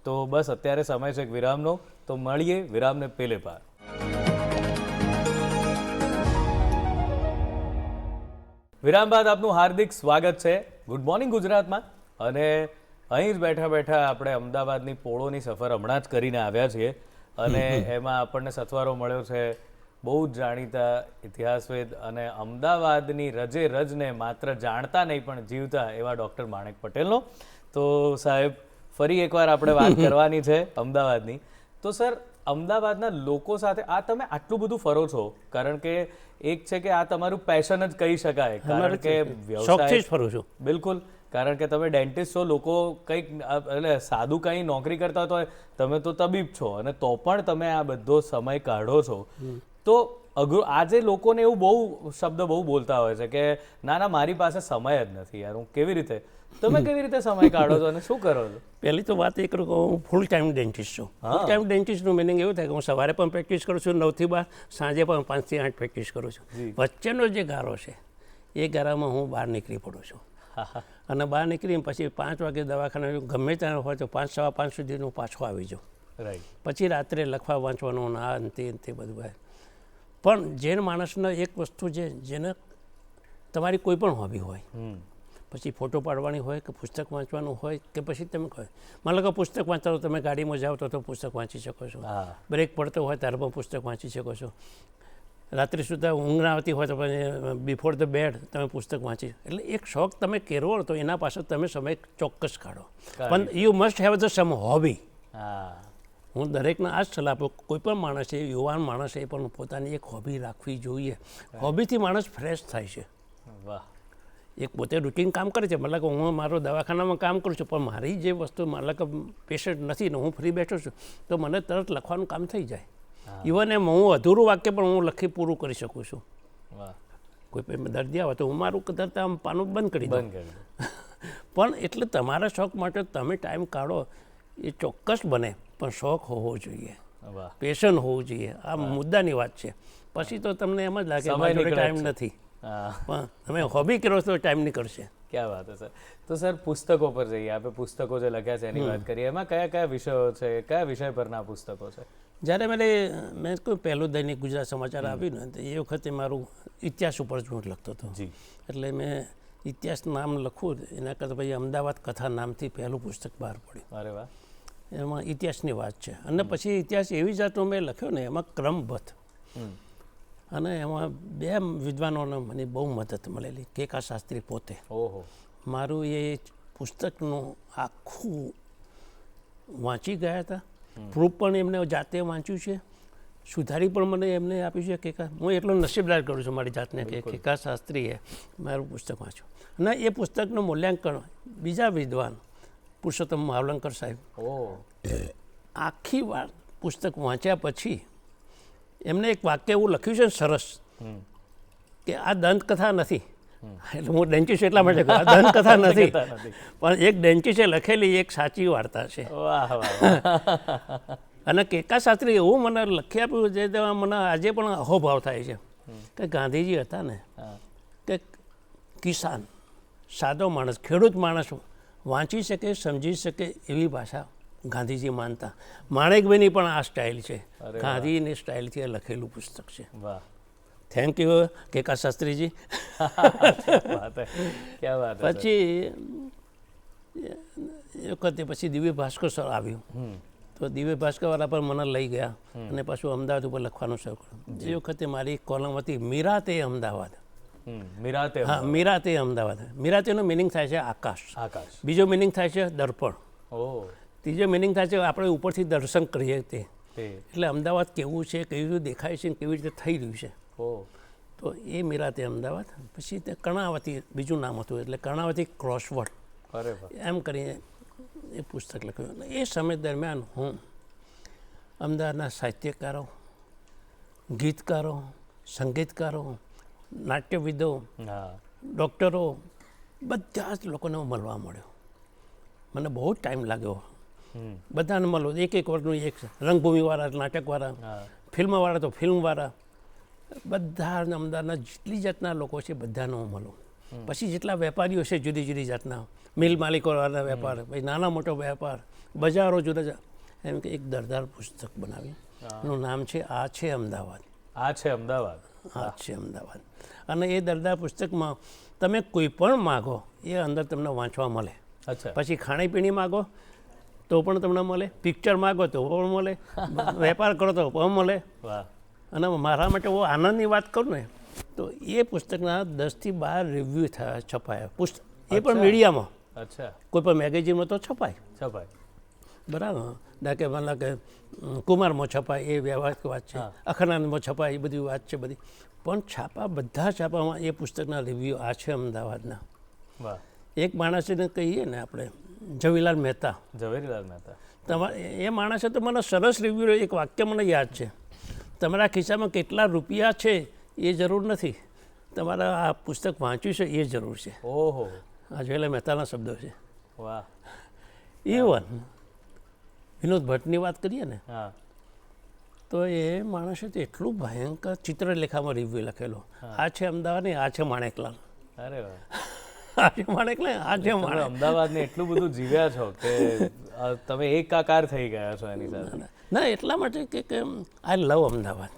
તો બસ અત્યારે સમય છે વિરામનો, તો મળીએ વિરામને પેલે પાર. વિરામ બાદ આપનું હાર્દિક સ્વાગત છે ગુડ મોર્નિંગ ગુજરાતમાં. અને અહીં જ બેઠા બેઠા આપણે અમદાવાદની પોળોની સફર હમણાં જ કરીને આવ્યા છીએ અને એમાં આપણને સથવારો મળ્યો છે બહુ જ જાણીતા ઇતિહાસવેદ અને અમદાવાદની રજે રજને માત્ર જાણતા નહીં પણ જીવતા એવા ડૉક્ટર માણેક પટેલનો. તો સાહેબ ફરી એકવાર આપણે વાત કરવાની છે અમદાવાદની. તો સર, અમદાવાદના લોકો સાથે આ તમે આટલું બધું ફરો છો, કારણ કે એક છે કે આ તમારું પેશન જ કહી શકાય, કારણ કે વ્યવસાય ફરું છું. બિલકુલ, કારણ કે તમે ડેન્ટિસ્ટ છો, લોકો કંઈક એટલે સાદું કંઈ નોકરી કરતા હોય, તમે તો તબીબ છો અને તો પણ તમે આ બધો સમય કાઢો છો. તો અઘરું, આજે લોકોને એવું બહુ શબ્દ બહુ બોલતા હોય છે કે ના ના મારી પાસે સમય જ નથી યાર, હું કેવી રીતે, તમે કેવી રીતે સમય કાઢો છો અને શું કરો છો? પહેલી તો વાત એ કરું કે હું ફૂલ ટાઈમ ડેન્ટિસ્ટ છું. ફૂલ ટાઈમ ડેન્ટિસ્ટનું મિનિંગ એવું થાય કે હું સવારે પણ પ્રેક્ટિસ કરું છું 9 થી 12, સાંજે પણ 5 થી 8 પ્રેક્ટિસ કરું છું. વચ્ચેનો જે ગાળો છે એ ગાળામાં હું બહાર નીકળી પડું છું. અને બહાર નીકળીને પછી 5 વાગે દવાખાને ગમે ત્યાં હોય તો 5 સવા 5 સુધી હું પાછો આવી જાઉં. રાઈટ. પછી રાત્રે લખવા વાંચવાનું ને આ તે બધું હોય. પણ જે માણસનો એક વસ્તુ છે જેને તમારી કોઈ પણ હોબી હોય, પછી ફોટો પાડવાની હોય કે પુસ્તક વાંચવાનું હોય કે પછી તમે કહો માનો કે પુસ્તક વાંચતા તમે ગાડીમાં જાઓ તો પુસ્તક વાંચી શકો છો, બ્રેક પડતો હોય ત્યારે પણ પુસ્તક વાંચી શકો છો, રાત્રે સુધા ઊંઘ ના આવતી હોય તો પછી બિફોર ધ બેડ તમે પુસ્તક વાંચી. એટલે એક શોખ તમે કેળવો તો એના પાછળ તમે સમય ચોક્કસ કાઢો, પણ you must have the some hobby. હું દરેકને આ જ સલાહ આપું, કોઈ પણ માણસ છે, યુવાન માણસ એ પણ પોતાની એક હોબી રાખવી જોઈએ. હોબીથી માણસ ફ્રેશ થાય છે. વાહ. એક પોતે રૂટીન કામ કરે છે, મતલબ કે હું મારો દવાખાનામાં કામ કરું છું, પણ મારી જે વસ્તુ મતલબ કે પેશન્ટ નથી ને હું ફ્રી બેઠો છું તો મને તરત લખવાનું કામ થઈ જાય. ઇવન એમ હું અધૂરું વાક્ય પણ હું લખી પૂરું કરી શકું છું. કોઈ પણ દર્દી આવે તો હું મારું તરત આમ પાનું બંધ કરી દઉં. પણ એટલે તમારા શોખ માટે તમે ટાઈમ કાઢો એ ચોક્કસ બને, પણ શોખ હોવો જોઈએ, પેશન હોવું જોઈએ. આ મુદ્દાની વાત છે. પછી તો તમને એમ જ લાગે મારી જોડે ટાઈમ નથી, પણ તમે હોબી કરો તો ટાઈમ નીકળશે. ક્યાં વાત છે સર. તો સર પુસ્તકો પર જઈએ. આપણે પુસ્તકો જે લખ્યા છે એની વાત કરીએ. એમાં કયા કયા વિષયો છે, કયા વિષય પરના પુસ્તકો છે? જ્યારે મેં કોઈ પહેલું દૈનિક ગુજરાત સમાચાર આવ્યું ને તો એ વખતે મારું ઇતિહાસ ઉપર જ હું લખતો હતો. એટલે મેં ઇતિહાસ નામ લખવું એના કરતાં પછી અમદાવાદ કથા નામથી પહેલું પુસ્તક બહાર પડ્યું. અરે વાહ. એમાં ઇતિહાસની વાત છે. અને પછી ઇતિહાસ એવી જાતનો મેં લખ્યો ને એમાં ક્રમબદ્ધ, અને એમાં 2 વિદ્વાનોને મને બહુ મદદ મળેલી. કેકા શાસ્ત્રી પોતે. મારું એ પુસ્તકનું આખું વાંચી ગયા હતા. પ્રૂફ પણ એમને જાતે વાંચ્યું છે, સુધારી પણ મને એમને આપ્યું છે. હું એટલો નસીબદાર કરું છું મારી જાતને કે કેકા શાસ્ત્રીએ મારું પુસ્તક વાંચ્યું. અને એ પુસ્તકનું મૂલ્યાંકન બીજા વિદ્વાન પુરુષોત્તમ માવલંકર સાહેબ આખી વાત પુસ્તક વાંચ્યા પછી એમને એક વાક્ય એવું લખ્યું છે સરસ કે આ દંતકથા નથી. એટલે હું ડેન્ચિસ એટલા માટે કહું, આ દંતકથા નથી, પણ એક ડેન્ચિસે લખેલી એક સાચી વાર્તા છે. અને કેકા શાસ્ત્રી એવું મને લખી આપ્યું જે મને આજે પણ અહોભાવ થાય છે કે ગાંધીજી હતા ને કે કિસાન, સાદો માણસ, ખેડૂત માણસ વાંચી શકે, સમજી શકે એવી ભાષા ગાંધીજી માનતા. માણેકભાઈની પણ આ સ્ટાઇલ છે, ગાંધીની સ્ટાઇલથી લખેલું પુસ્તક છે. Thank you Keka Shastriji. પછી એ વખતે પછી દિવ્ય ભાસ્કર સર આવ્યું તો દિવ્ય ભાસ્કર વાળા પર મને લઈ ગયા અને પાછું અમદાવાદ ઉપર લખવાનું શરૂ કર્યું. એ વખતે મારી કોલમ હતી મીરાતે અમદાવાદ. હા, મીરાતે અમદાવાદ. મીરાતેનો મિનિંગ થાય છે આકાશ. બીજો મિનિંગ થાય છે દર્પણ. ત્રીજો મિનિંગ થાય છે આપણે ઉપરથી દર્શન કરીએ તે. એટલે અમદાવાદ કેવું છે, કેવી રીતે દેખાય છે, કેવી રીતે થઈ રહ્યું છે. તો એ મીરાતે અમદાવાદ. પછી તે કર્ણાવતી બીજું નામ હતું, એટલે કર્ણાવતી ક્રોસવર્ડ એમ કરીને એ પુસ્તક લખ્યું. એ સમય દરમિયાન હું અમદાવાદના સાહિત્યકારો, ગીતકારો, સંગીતકારો, નાટ્યવિદો, ડૉક્ટરો, બધા જ લોકોને મળવા મળ્યો. મને બહુ જ ટાઈમ લાગ્યો બધાને મળો. એક વર્ષનું એક રંગભૂમિવાળા, નાટકવાળા, ફિલ્મવાળા તો ફિલ્મવાળા, બધા અમદાવાદના જેટલી જાતના લોકો છે બધાને હું મળું. પછી જેટલા વેપારીઓ છે જુદી જુદી જાતના, મિલ માલિકોવાળા વેપાર, પછી નાના મોટો વેપાર, બજારો જુદા જુદા, એમ કે એક દરદાર પુસ્તક બનાવી. એનું નામ છે આ છે અમદાવાદ. આ છે અમદાવાદ. આ છે અમદાવાદ. અને એ દરદાર પુસ્તકમાં તમે કોઈ પણ માગો એ અંદર તમને વાંચવા મળે. પછી ખાણીપીણી માગો તો પણ તમને મળે, પિક્ચર માગો તો પણ મળે, વેપાર કરો તો પણ મળે. અને મારા માટે બહુ આનંદની વાત કરું ને તો એ પુસ્તકના 10 થી 12 રિવ્યૂ થયા, છપાયા પુસ્તક, એ પણ મીડિયામાં. કોઈ પણ મેગેઝિનમાં તો છપાય બરાબર. ડાકે માના કે કુમારમાં છપાય એ વ્યવહારિક વાત છે, અખનાનમાં છપાય એ બધી વાત છે બધી. પણ છાપા બધા છાપામાં એ પુસ્તકના રિવ્યૂ આ છે અમદાવાદના. એક માણસને કહીએ ને આપણે ઝવેરીલાલ મહેતા. એ માણસે તો મને સરસ રિવ્યૂ, એક વાક્ય મને યાદ છે, તમારા ખિસ્સામાં કેટલા રૂપિયા છે એ જરૂર નથી, તમારા આ પુસ્તક વાંચ્યું છે એ જરૂર છે. આ ઝવેરીલાલ મહેતાના શબ્દો છે. ઇવન વિનોદ ભટ્ટની વાત કરીએ ને તો એ માણસે તો એટલું ભયંકર ચિત્રલેખામાં રિવ્યૂ લખેલો, આ છે અમદાવાદ ને આ છે માણેકલાલ. આજે માણે એટલે આજે તમે માણે અમદાવાદને એટલું બધું જીવ્યા છો કે તમે એકાકાર થઈ ગયા છો એની સાથે. ના એટલા માટે કે આઈ લવ અમદાવાદ.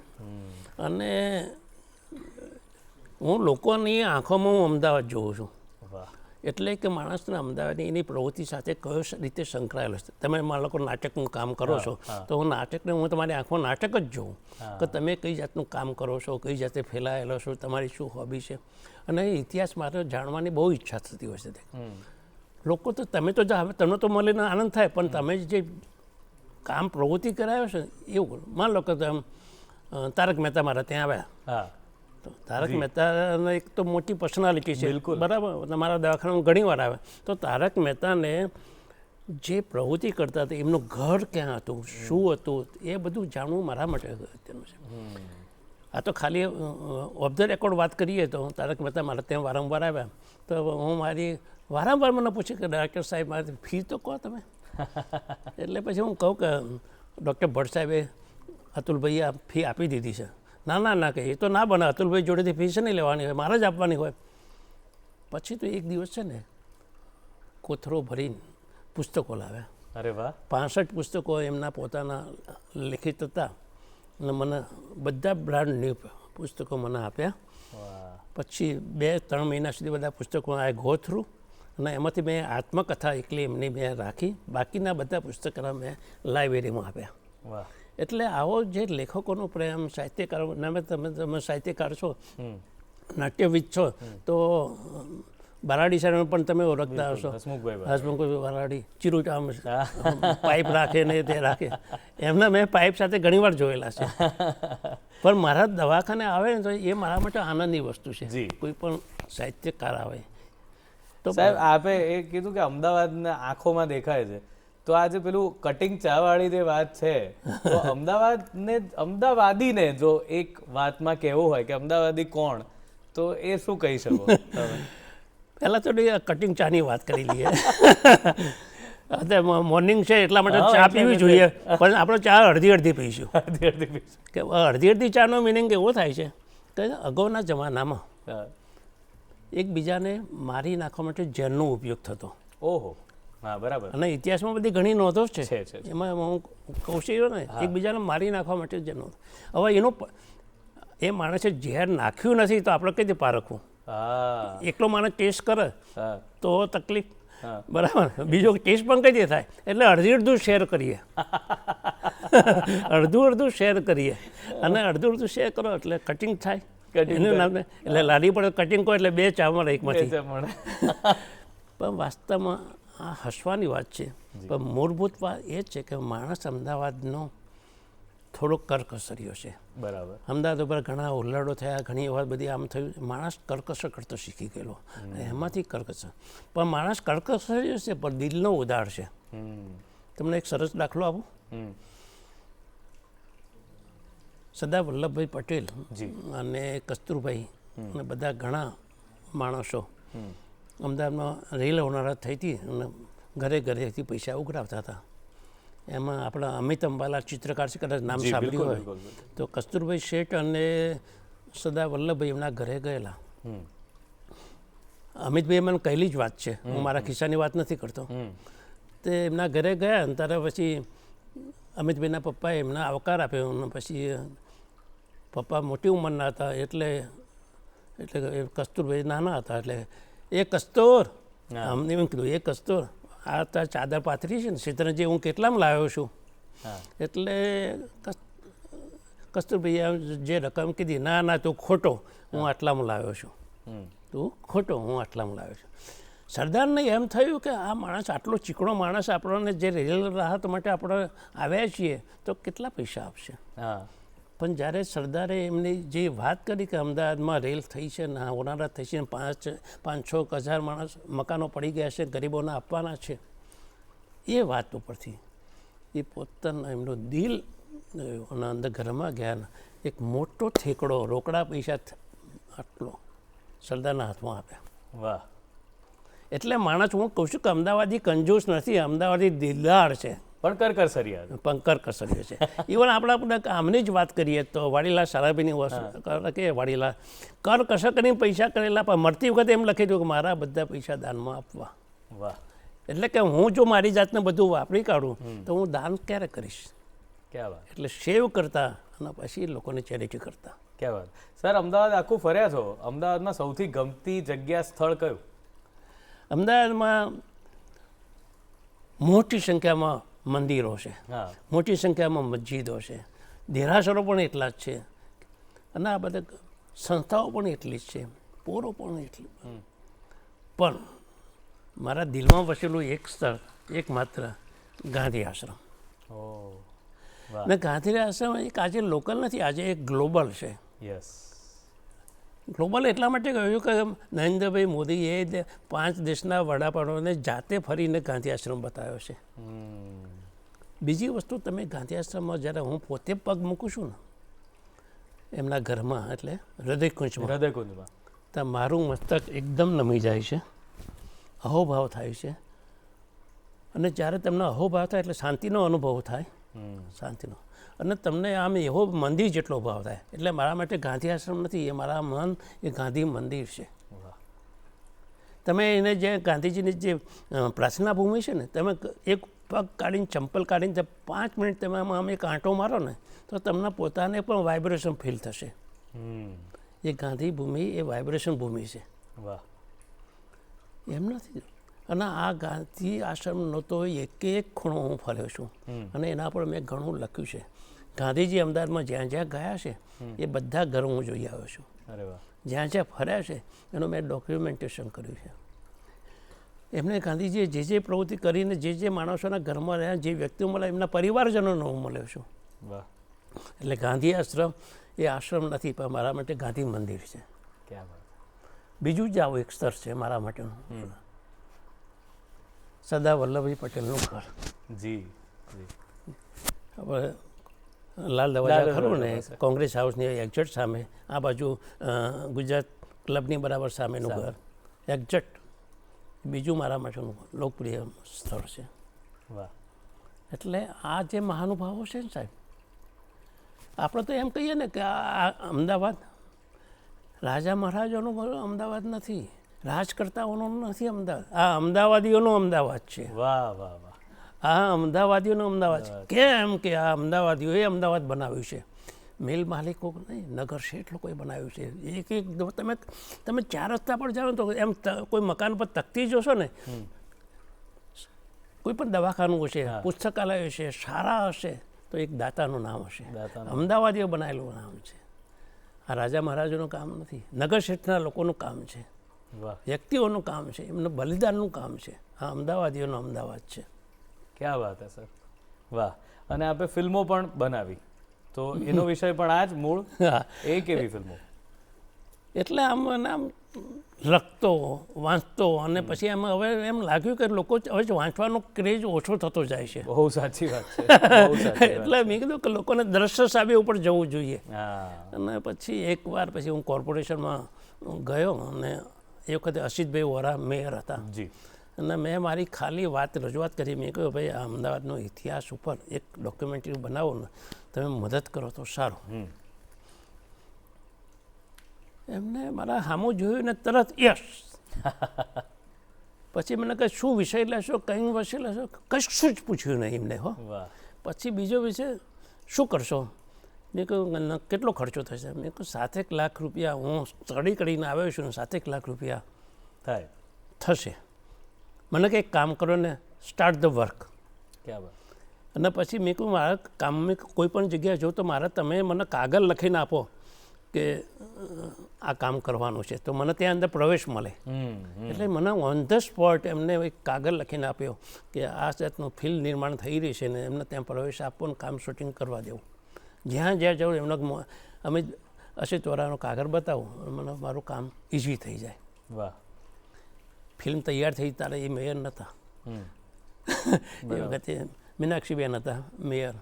અને હું લોકોની આંખોમાં હું અમદાવાદ જોઉં છું. વાહ. એટલે કે માણસને અમદાવાદની એની પ્રવૃત્તિ સાથે કયો રીતે સંકળાયેલો છે. તમે મારા લોકો નાટકનું કામ કરો છો તો હું નાટકને હું તમારી આંખમાં નાટક જ જોઉં કે તમે કઈ જાતનું કામ કરો છો, કઈ જાતે ફેલાયેલો છો, તમારી શું હોબી છે. અને એ ઇતિહાસ મારે જાણવાની બહુ ઈચ્છા થતી હોય છે. લોકો તો તમે તો તમને તો મળીને આનંદ થાય, પણ તમે જે કામ પ્રવૃત્તિ કરાયો છે એવું માન લો કે તારક મહેતા મારા ત્યાં આવ્યા. તો તારક મહેતાને એક તો મોટી પર્સનાલિટી છે, બરાબર, મારા દવાખાનામાં ઘણી વાર આવે. તો તારક મહેતાને જે પ્રવૃત્તિ કરતા હતા, એમનું ઘર ક્યાં હતું, શું હતું, એ બધું જાણવું મારા માટે અગત્યનું છે. આ તો ખાલી ઓફ ધ રેકોર્ડ વાત કરીએ તો તારક મહેતા મારા ત્યાં વારંવાર આવ્યા તો હું મારી વારંવાર મને પૂછે કે ડાયરેક્ટર સાહેબ મારી ફી તો કહો તમે. એટલે પછી હું કહું કે ડૉક્ટર ભટ્ટ સાહેબે અતુલભાઈ આ ફી આપી દીધી છે. ના ના ના, કે એ તો ના બને, અતુલભાઈ જોડેથી ફીસ નહીં લેવાની હોય, મારે જ આપવાની હોય. પછી તો એક દિવસ છે ને કોથળો ભરીને પુસ્તકો લાવ્યા. અરે વાહ. 65 પુસ્તકો એમના પોતાના લિખિત હતા અને મને બધા બ્રાન્ડની પુસ્તકો મને આપ્યા. પછી 2-3 મહિના સુધી બધા પુસ્તકો આ ગો થ્રુ અને એમાંથી મેં આત્મકથા એકલી એમની મેં રાખી, બાકીના બધા પુસ્તકો મેં લાઇબ્રેરીમાં આપ્યા. વાહ. એટલે આવો જે લેખકોનો પ્રેમ, સાહિત્યકારો, તમે સાહિત્યકાર છો, નાટ્યવિદ છો, તો બરાડી સાહેબ પણ તમે ઓળખતા હશો. હસમુખભાઈ બરાડી ચીરુચામ પાઇપ રાખે ને તે રાખે, એમના મેં પાઇપ સાથે ઘણીવાર જોયેલા છે. પણ મારા દવાખાને આવે ને તો એ મારા માટે આનંદની વસ્તુ છે. કોઈ પણ સાહિત્યકાર આવે તો. સાહેબ આપે એ કીધું કે અમદાવાદના આંખોમાં દેખાય છે, તો આજે પેલું કટિંગ ચા વાળી જે વાત છે, તો અમદાવાદીને જો એક વાતમાં કહેવું હોય કે અમદાવાદી કોણ, તો એ શું કહી શકો તમે? પહેલાં તો કટિંગ ચાની વાત કરી લઈએ. મોર્નિંગ છે એટલા માટે ચા પીવી જોઈએ, પણ આપણે ચા અડધી પીશું. કે અડધી ચાનો મિનિંગ એવો થાય છે કે અગાઉના જમાનામાં એકબીજાને મારી નાખવા માટે ઝેરનો ઉપયોગ થતો. ઓહો, હા, બરાબર. અને ઇતિહાસમાં બધી ઘણી નોંધો છે. એમાં હું કહું છું ને, એકબીજાને મારી નાખવા માટે ઝેર નોંધ. હવે એનો એ માણસે ઝેર નાખ્યું નથી તો આપણે કઈ રીતે પારખવું? એકલો માણસ ટેસ્ટ કરે તો તકલીફ, બરાબર, બીજો ટેસ્ટ પણ કઈ રીતે થાય? એટલે અડધું શેર કરીએ. અડધું શેર કરીએ અને અડધું શેર કરો એટલે કટિંગ થાય. એનું નામ એટલે લારી પડે કટિંગ કહો એટલે 2 ચા મળે એકમાંથી. પણ વાસ્તવમાં આ હસવાની વાત છે, પણ મૂળભૂત વાત એ છે કે માણસ અમદાવાદનો થોડો કરકસર્યો છે. બરાબર. અમદાવાદ ઉપર ઘણા હુલ્લડો થયા, ઘણી વાર બધી આમ થયું, માણસ કરકસર કરતો શીખી ગયેલો, એમાંથી કરકસર. પણ માણસ કરકસર્યો છે પણ દિલનો ઉદાર છે. તમને એક સરસ દાખલો આપું. સરદાર વલ્લભભાઈ પટેલ અને કસ્તુરભાઈ અને બધા ઘણા માણસો અમદાવાદમાં રેલ હોનારત થઈ હતી અને ઘરેથી પૈસા ઉઘરાવતા હતા. એમાં આપણા અમિત અંબાલા ચિત્રકાર છે, કદાચ નામ સાંભળ્યું હોય તો. કસ્તુરભાઈ શેઠ અને સરદાર વલ્લભભાઈ એમના ઘરે ગયેલા. અમિતભાઈ મને કહેલી જ વાત છે, હું મારા ખિસ્સાની વાત નથી કરતો. તે એમના ઘરે ગયા અને ત્યારે પછી અમિતભાઈના પપ્પાએ એમને આવકાર આપ્યો અને પછી પપ્પા મોટી ઉંમરના હતા એટલે કસ્તુરભાઈ નાના હતા. એટલે એ કસ્તુર, અમને એમ કીધું, એ કસ્તુર, આ તાર ચાદર પાથરી છે ને સીતરજી, હું કેટલામાં લાવ્યો છું? એટલે કસ્તુરભાઈએ જે રકમ કીધી, ના ના તું ખોટો, હું આટલામાં લાવ્યો છું. તું ખોટો, હું આટલામાં લાવ્યો છું. સરદારને એમ થયું કે આ માણસ આટલો ચીકણો માણસ આપણને જે રેલ રાહત માટે આપણે આવ્યા છીએ તો કેટલા પૈસા આપશે? પણ જ્યારે સરદારે એમની જે વાત કરી કે અમદાવાદમાં રેલ થઈ છે ને હોનારત થઈ છે, 5-6 હજાર માણસ મકાનો પડી ગયા છે, ગરીબોને આપવાના છે, એ વાત ઉપરથી એ પોતાના એમનું દિલ અને અંદર ઘરમાં ગયા, એક મોટો થેકડો રોકડા પૈસા આટલો સરદારના હાથમાં આપ્યા. વાહ. એટલે માણસ, હું કહું છું કે અમદાવાદી કંજૂસ નથી, અમદાવાદી દિલદાર છે. પણ કરકસરિયા પંકર કસર્યો છે. ઇવન આપણે આમની જ વાત કરીએ તો વાડીલા સારાભાઈની વસ્તુ કે વાડીલા કર કસર કરીને પૈસા કરેલા પણ મરતી વખતે એમ લખી દઉં કે મારા બધા પૈસા દાનમાં આપવા. વાહ, એટલે કે હું જો મારી જાતને બધું વાપરી કાઢું તો હું દાન ક્યારે કરીશ. ક્યાં વાત, એટલે સેવ કરતા અને પછી લોકોને ચેરિટી કરતા. ક્યાં વાત. સર, અમદાવાદ આખું ફર્યા છો, અમદાવાદમાં સૌથી ગમતી જગ્યા સ્થળ કયું? અમદાવાદમાં મોટી સંખ્યામાં મંદિરો છે, હા, મોટી સંખ્યામાં મસ્જિદો છે, દેરાસરો પણ એટલા જ છે અને આ બધા સંસ્થાઓ પણ એટલી જ છે, પોરો પણ એટલી. પણ મારા દિલમાં વસેલું એક સ્થળ એકમાત્ર ગાંધી આશ્રમ. ઓહ, વાહ, ને ગાંધી આશ્રમ એક આજે લોકલ નથી, આજે એક ગ્લોબલ છે. યસ, ગ્લોબલ એટલા માટે કહ્યું કે નરેન્દ્રભાઈ મોદીએ 5 દેશના વડાપ્રધાનોને જાતે ફરીને ગાંધી આશ્રમ બતાવ્યો છે. બીજી વસ્તુ, તમે ગાંધી આશ્રમમાં જ્યારે હું પોતે પગ મૂકું છું ને એમના ઘરમાં, એટલે હૃદયકુંજમાં, હૃદયકુંજમાં, તો મારું મસ્તક એકદમ નમી જાય છે, અહોભાવ થાય છે. અને જ્યારે તમને અહોભાવ થાય એટલે શાંતિનો અનુભવ થાય, શાંતિનો. અને તમને આમ એવો મંદિર જેટલો ભાવ થાય. એટલે મારા માટે ગાંધી આશ્રમ નથી, એ મારા મન એ ગાંધી મંદિર છે. તમે એને જે ગાંધીજીની જે પ્રાર્થના ભૂમિ છે ને, તમે એક પગ કાઢીને ચંપલ કાઢીને 5 મિનિટ તમે આમ એક આંટો મારો ને તો તમને પોતાને પણ વાઇબ્રેશન ફીલ થશે. એ ગાંધી ભૂમિ એ વાઇબ્રેશન ભૂમિ છે. વાહ, એમ નથી. અને આ ગાંધી આશ્રમનો તો એક ખૂણો હું ફર્યો છું અને એના પર મેં ઘણું લખ્યું છે. ગાંધીજી અમદાવાદમાં જ્યાં જ્યાં ગયા છે એ બધા ઘર હું જોઈ આવ્યો છું. અરે વાહ, જ્યાં જ્યાં ફર્યા છે એનું મેં ડોક્યુમેન્ટેશન કર્યું છે. એમને ગાંધીજીએ જે જે પ્રવૃત્તિ કરીને જે માણસોના ઘરમાં રહ્યા, જે વ્યક્તિઓ મળ્યા, એમના પરિવારજનોનો હું મળ્યો છું. વાહ, એટલે ગાંધી આશ્રમ એ આશ્રમ નથી, પણ મારા માટે ગાંધી મંદિર છે. ક્યાં વાત. બીજું જ આવું એક સ્તર છે મારા માટેનું, સરદાર વલ્લભભાઈ પટેલનું ઘર. જી, જી, હવે લાલ દરવાજા ખરું ને, કોંગ્રેસ હાઉસની એક્ઝેક્ટ સામે, આ બાજુ ગુજરાત ક્લબની બરાબર સામેનું ઘર, એક્ઝેક્ટ બીજું મારા માટેનું લોકપ્રિય સ્થળ છે. વાહ, એટલે આ જે મહાનુભાવો છે ને સાહેબ, આપણે તો એમ કહીએ ને કે આ અમદાવાદ રાજા મહારાજાનું અમદાવાદ નથી, રાજકર્તાઓનું નથી અમદાવાદ, આ અમદાવાદીઓનું અમદાવાદ છે. વાહ, વાહ, વાહ. આ અમદાવાદીઓનું અમદાવાદ છે. કેમ કે આ અમદાવાદીઓએ અમદાવાદ બનાવ્યું છે, મિલ માલિકો નહીં, નગર શેઠ લોકોએ બનાવ્યું છે. એક એક તમે 4 રસ્તા પર જાઓ તો એમ કોઈ મકાન પર તકતી જોશો ને, કોઈ પણ દવાખાનું હશે, પુસ્તકાલય હશે, શાળા હશે, તો એક દાતાનું નામ હશે, અમદાવાદીઓ બનાવેલું નામ છે. આ રાજા મહારાજોનું કામ નથી, નગર શેઠના લોકોનું કામ છે, વ્યક્તિઓનું કામ છે, એમનું બલિદાનનું કામ છે. આ અમદાવાદીઓનો અમદાવાદ છે. ક્યાં વાત હે સર, વાહ. અને આપણે ફિલ્મો પણ બનાવી, તો એનો વિષય પણ આ જ મૂળ, એ કેવી ફિલ્મો? એટલે આમ લખતો વાંચતો અને પછી એમાં હવે એમ લાગ્યું કે લોકો હવે વાંચવાનો ક્રેઝ ઓછો થતો જાય છે. બહુ સાચી વાત છે. એટલે મેં કીધું કે લોકોને દ્રશ્ય સાબે ઉપર જવું જોઈએ. અને પછી એકવાર પછી હું કોર્પોરેશનમાં ગયો અને એ વખતે અસિતભાઈ વોરા મેયર હતા. જી. અને મેં મારી ખાલી વાત રજૂઆત કરી. મેં કહ્યું ભાઈ આ અમદાવાદનો ઇતિહાસ ઉપર એક ડોક્યુમેન્ટરી બનાવો ને, તમે મદદ કરો તો સારું. એમને મારા સામું જોયું ને તરત યસ. પછી મને કહે શું વિષય લેશો, કઈ વિષય લેશો, કશું જ પૂછ્યું નહીં એમને. હો, પછી બીજો વિષય શું કરશો? મેં કહ્યું કેટલો ખર્ચો થશે? મેં કહ્યું 7 લાખ રૂપિયા હું સ્ટડી કરીને આવ્યો છું, 7 લાખ રૂપિયા થાય થશે. મને કંઈક કામ કરો ને, સ્ટાર્ટ ધ વર્ક. અને પછી મેં કહ્યું મારા કામ કોઈ પણ જગ્યાએ જો તો મારે તમે મને કાગળ લખીને આપો કે આ કામ કરવાનું છે, તો મને ત્યાં અંદર પ્રવેશ મળે. એટલે મને ઓન ધ સ્પોટ એમને એક કાગળ લખીને આપ્યો કે આ જાતનું ફિલ્મ નિર્માણ થઈ રહી છે ને એમને ત્યાં પ્રવેશ આપવો ને કામ શૂટિંગ કરવા દેવું. જ્યાં જ્યાં જવું એમનો અમે અસિત વોરાનો કાગળ બતાવું, મને મારું કામ ઇઝી થઈ જાય. વાહ. ફિલ્મ તૈયાર થઈ ત્યારે એ મેયર નહોતા, એ વખતે મીનાક્ષીબેન હતા મેયર.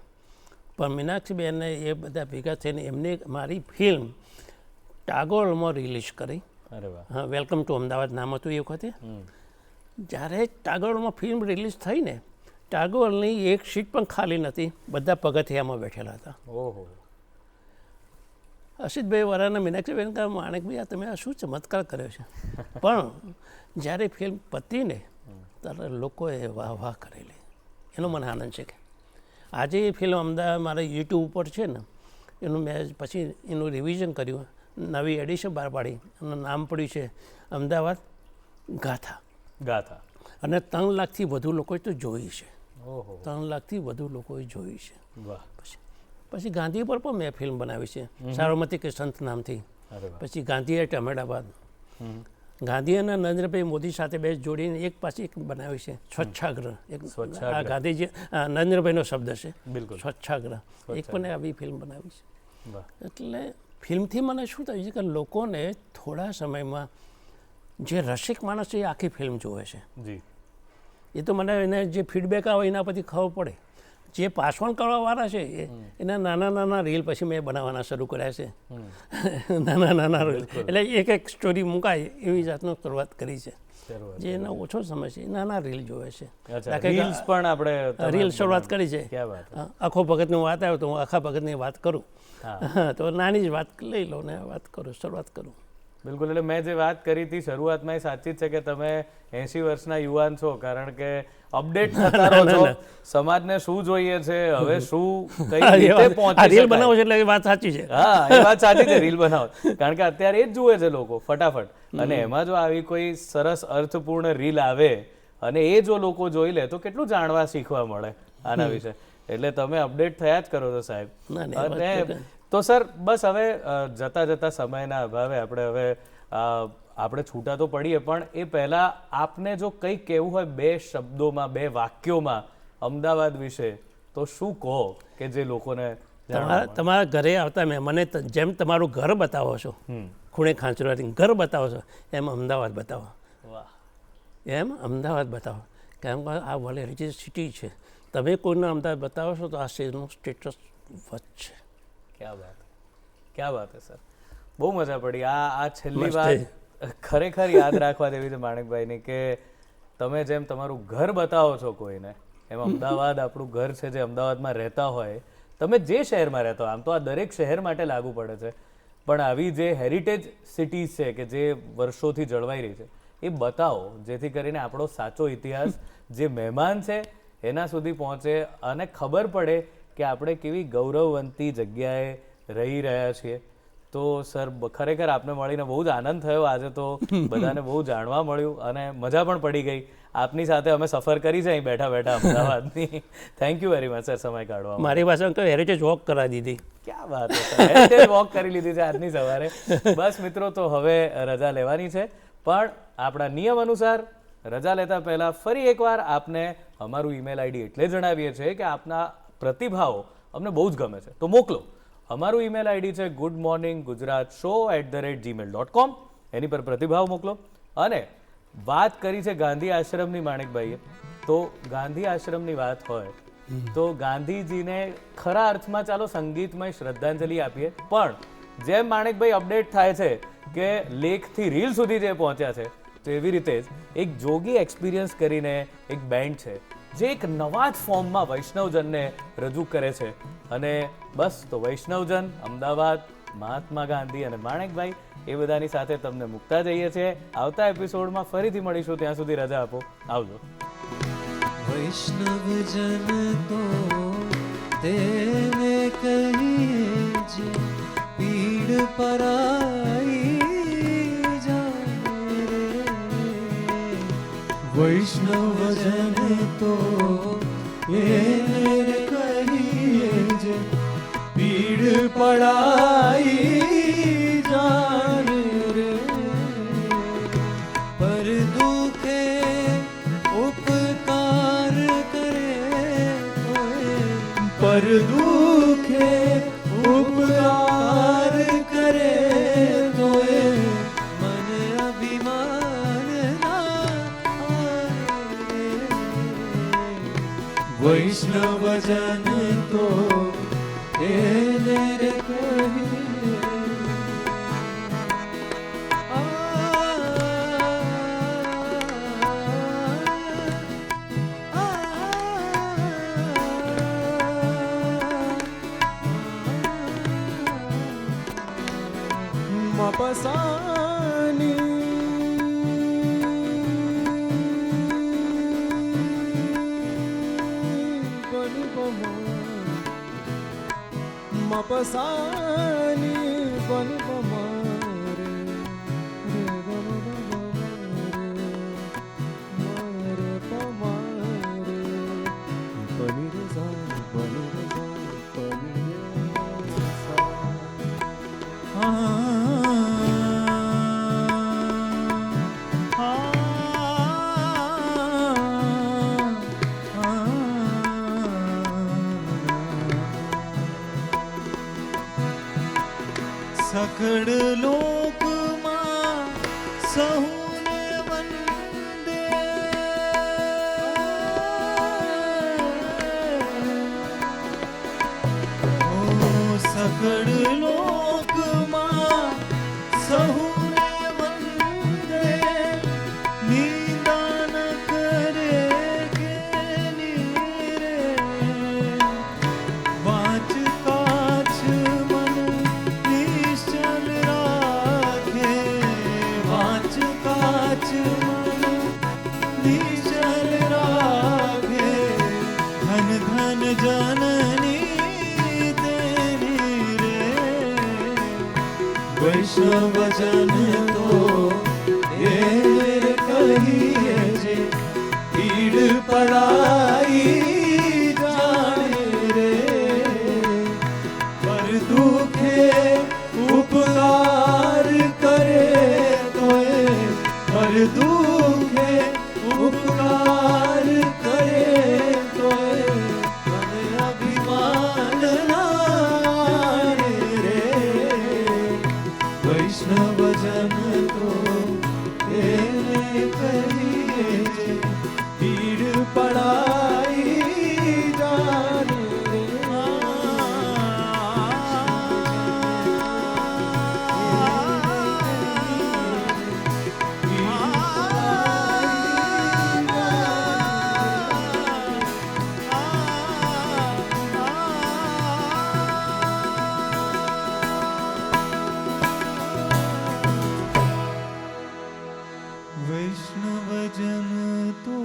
પણ મીનાક્ષીબેનને એ બધા ભેગા થઈને એમને મારી ફિલ્મ ટાગોરમાં રિલીઝ કરી. હા, વેલકમ ટુ અમદાવાદ નામ હતું એ વખતે. જ્યારે ટાગોરમાં ફિલ્મ રિલીઝ થઈ ને ટાગોર હોલની એક સીટ પણ ખાલી નથી, બધા પગથિયામાં બેઠેલા હતા. ઓહો. અસિતભાઈ વરાના મીનાક્ષીબેન કહે, માણેકભાઈ આ તમે આ શું ચમત્કાર કર્યો છે. પણ જ્યારે ફિલ્મ પતીને ત્યારે લોકોએ વાહ વાહ કરેલી, એનો મને આનંદ છે કે આજે એ ફિલ્મ અમદાવાદ મારા યુટ્યુબ ઉપર છે ને, એનું મેં પછી એનું રિવિઝન કર્યું, નવી એડિશન બહાર પાડી, એનું નામ પડ્યું છે અમદાવાદ ગાથા. ગાથા. અને 3 લાખથી વધુ લોકોએ તો જોઈ છે. ઓહો. 3 લાખથી વધુ લોકોએ જોઈ છે. વાહ. પછી ગાંધી પર પણ મેં ફિલ્મ બનાવી છે, સાબરમતી કે સંત નામથી. અરે વાહ. પછી ગાંધી એટ અહેમદાબાદ. ગાંધી અને નરેન્દ્રભાઈ મોદી સાથે બે જોડીને એક પાછી એક બનાવી છે, સ્વચ્છાગ્રહ. આ ગાંધીજી નરેન્દ્રભાઈનો શબ્દ છે, બિલકુલ. સ્વચ્છાગ્રહ. એક પણ આવી ફિલ્મ બનાવી છે. વાહ. એટલે ફિલ્મથી મને શું થયું છે કે લોકોને થોડા સમયમાં જે રસિક માણસ છે એ આખી ફિલ્મ જોવે છે. જી. એ તો મને એને જે ફીડબેક આવે એના પછી ખબર પડે. જે પાસવણ કરવાવાળા છે એના નાના નાના રીલ પછી મેં બનાવવાના શરૂ કર્યા છે. નાના નાના રીલ, એટલે એક એક સ્ટોરી મુકાય એવી જાતનો શરૂઆત કરી છે. જે એનો ઓછો સમય છે એ નાના રીલ જોવે છે. રીલ્સ પણ આપણે રીલ શરૂઆત કરી છે. ક્યાં વાત. આખો ભગતની વાત આવે તો હું આખા ભગતની વાત કરું, તો નાની જ વાત લઈ લો ને વાત કરું, શરૂઆત કરું. બિલકુલ. એટલે મેં જે વાત કરી હતી શરૂઆતમાં એ સાચી જ છે કે તમે 80 વર્ષના યુવાન છો, કારણ કે અપડેટ થતા રહો છો, સમાજને શું જોઈએ છે, હવે શું કઈ રીતે પહોંચી રીલ બનાવો છો એટલે એ વાત સાચી છે. હા, એ વાત સાચી છે, રીલ બનાવો, કારણ કે અત્યારે એ જ જુએ છે લોકો ફટાફટ. અને એમાં જો આવી કોઈ સરસ અર્થપૂર્ણ રીલ આવે અને એ જો લોકો જોઈ લે તો કેટલું જાણવા શીખવા મળે આના વિશે. એટલે તમે અપડેટ થયા જ કરો છો સાહેબ. અને તો સર બસ હવે જતા જતા સમયના અભાવે આપણે છૂટા તો પડીએ, પણ એ પહેલાં આપને જો કંઈક કહેવું હોય 2 શબ્દોમાં 2 વાક્યોમાં અમદાવાદ વિશે, તો શું કહો કે જે લોકોને તમારા ઘરે આવતા મહેમાનને જેમ તમારું ઘર બતાવો છો, ખૂણે ખાંચરવાથી ઘર બતાવો છો, એમ અમદાવાદ બતાવો. વાહ. એમ અમદાવાદ બતાવો. કેમ કે આ વર્લ્ડ હેરિટેજ સિટી છે. તમે કોઈને અમદાવાદ બતાવો છો તો આ શહેરનું સ્ટેટસ વધશે. ક્યાં વાત, ક્યાં વાત છે સર. બહુ મજા પડી. આ છેલ્લી વાત ખરેખર યાદ રાખવા જેવી છે માણેકભાઈની, કે તમે જેમ તમારું ઘર બતાવો છો કોઈને, એમ અમદાવાદ આપણું ઘર છે. જે અમદાવાદમાં રહેતા હોય, તમે જે શહેરમાં રહેતા હોય, આમ તો આ દરેક શહેર માટે લાગુ પડે છે, પણ આવી જે હેરિટેજ સિટીઝ છે કે જે વર્ષોથી જળવાઈ રહી છે, એ બતાવો, જેથી કરીને આપણો સાચો ઇતિહાસ જે મહેમાન છે એના સુધી પહોંચે અને ખબર પડે કે આપણે કેવી ગૌરવવંતી જગ્યાએ રહી રહ્યા છીએ. તો સર ખરેખર આપને મળીને બહુ જ આનંદ થયો. આજે તો બધાને બહુ જાણવા મળ્યું અને મજા પણ પડી ગઈ. આપની સાથે અમે સફર કરી છે અહીં બેઠા બેઠા અમદાવાદની. Thank you very much sir, સમય કાઢવા. મારી પાસે તો હેરિટેજ વોક કરાવી દીધી. ક્યાં વાત છે, હેરિટેજ વોક કરી લીધી છે આજની સવારે. બસ મિત્રો, તો હવે રજા લેવાની છે, પણ આપણા નિયમ અનુસાર રજા લેતા પહેલાં ફરી એકવાર આપને અમારું ઈમેલ આઈડી એટલે જણાવીએ છીએ કે આપના પ્રતિભાવો અમને બહુ જ ગમે છે, તો મોકલો. અમારું ઈમેલ આઈડી છે goodmorninggujratshow@gmail.com. એની પર પ્રતિભાવ મોકલો. અને વાત કરી છે ગાંધી આશ્રમની માણેકભાઈએ, તો ગાંધી આશ્રમની વાત હોય તો ગાંધીજીને ખરા અર્થમાં ચાલો સંગીતમય શ્રદ્ધાંજલિ આપીએ, પણ જેમ માણેકભાઈ અપડેટ થાય છે કે લેખથી રીલ સુધી જે પહોંચ્યા છે, તો એવી રીતે જ એક જોગી એક્સપિરિયન્સ કરીને એક બેન્ડ છે જે એક નવા જ ફોર્મમાં વૈષ્ણવજનને રજૂ કરે છે. અને બસ, તો વૈષ્ણવજન, અમદાવાદ, મહાત્મા ગાંધી અને માણેકભાઈ એ બધાની સાથે તમને મૂકતા જઈએ છીએ. આવતા એપિસોડમાં ફરીથી મળીશું, ત્યાં સુધી રજા આપો. આવજો. વૈષ્ણવજન તો તેને કહીએ જે પીડ પરાઈ જાય રે. વૈષ્ણવજન તો એને કહીએ જે પીડ પડાઈ જાય રે. પર દુખે ઉપકાર કરે, પર દુખે ઉપકાર કરે તો એ મન અભિમાન ના આવે. વૈષ્ણવજન તો એને રે કહીએ. આ વસાની બન પમારે રે મારે પમારે બની રે જા પની રે સા સકળ લોકમાં સહુને વંદે ઓ સકળ લોકમાં સહુને વંદે નિદાન કરે કે નીરે વાંચ કાચ મન નિશ્ચલ રાખે વાંચ કાચ મન નિશ્ચલ રાખે ધન ધન જનની તેરી રે વૈષ્ણવજન તો એ કહીએ છે પીડ પડાઈ જાણે રે પર દુખે ઉપકાર કરે તોય પર દુખે ઉપકાર કરે તોય મને અભિમાન ના રે વૈષ્ણવજન તો એને કહીએ છે પીડ પડાઈ જાને રે વૈષ્ણવજન તો